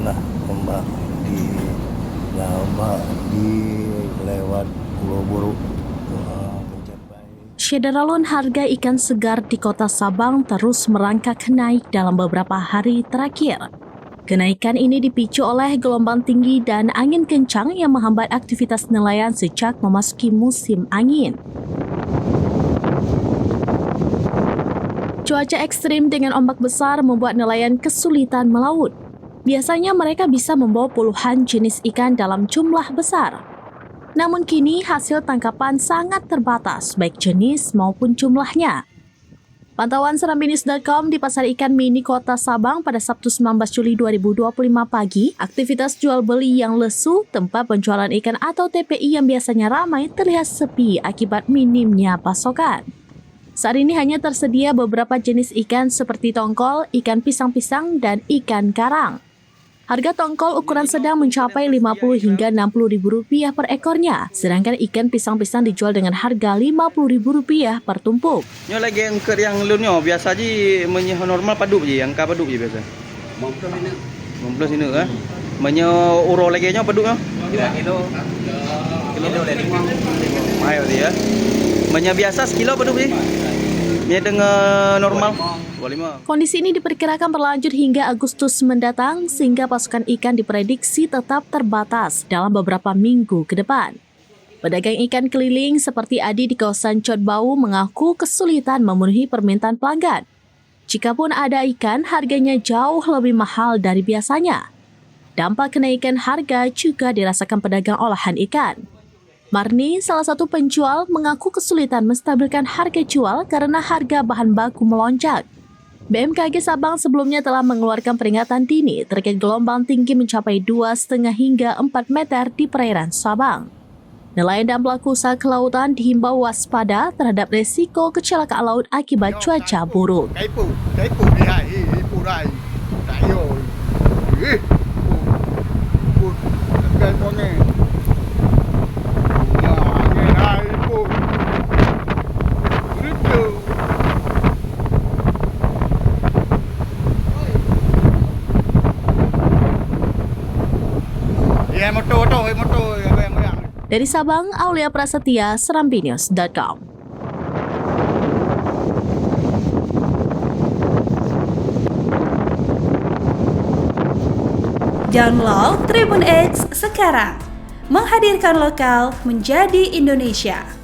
nah ombak di lewat Pulau Buru mencapai. Syederalun harga ikan segar di kota Sabang terus merangkak naik dalam beberapa hari terakhir. Kenaikan ini dipicu oleh gelombang tinggi dan angin kencang yang menghambat aktivitas nelayan sejak memasuki musim angin. Cuaca ekstrim dengan ombak besar membuat nelayan kesulitan melaut. Biasanya mereka bisa membawa puluhan jenis ikan dalam jumlah besar. Namun kini hasil tangkapan sangat terbatas, baik jenis maupun jumlahnya. Pantauan serambinews.com di Pasar Ikan Mini Kota Sabang pada Sabtu 19 Juli 2025 pagi, aktivitas jual beli yang lesu, tempat penjualan ikan atau TPI yang biasanya ramai terlihat sepi akibat minimnya pasokan. Saat ini hanya tersedia beberapa jenis ikan seperti tongkol, ikan pisang-pisang, dan ikan karang. Harga tongkol ukuran sedang mencapai Rp50 hingga Rp60.000 per ekornya, sedangkan ikan pisang-pisang dijual dengan harga Rp50.000 per tumpuk. Nyo lagi angker yang lunyo biasa je menyo normal paduk je, angka paduk je biasa. 15 ini kan. Menyo uro lagi nyo paduk nyo. 3 kilo. Kilo le 5. Mahal dia. Menyo biasa sekilo paduk je. Ni dengan normal. Kondisi ini diperkirakan berlanjut hingga Agustus mendatang sehingga pasokan ikan diprediksi tetap terbatas dalam beberapa minggu ke depan. Pedagang ikan keliling seperti Adi di kawasan Cot Bau mengaku kesulitan memenuhi permintaan pelanggan. Jikapun ada ikan, harganya jauh lebih mahal dari biasanya. Dampak kenaikan harga juga dirasakan pedagang olahan ikan. Marni, salah satu penjual, mengaku kesulitan menstabilkan harga jual karena harga bahan baku melonjak. BMKG Sabang sebelumnya telah mengeluarkan peringatan dini terkait gelombang tinggi mencapai 2,5 hingga 4 meter di perairan Sabang. Nelayan dan pelaku usaha kelautan dihimbau waspada terhadap resiko kecelakaan laut akibat cuaca buruk. Dari Sabang, Aulia Prasetya, serambinews.com. Download Tribun X sekarang, menghadirkan lokal menjadi Indonesia.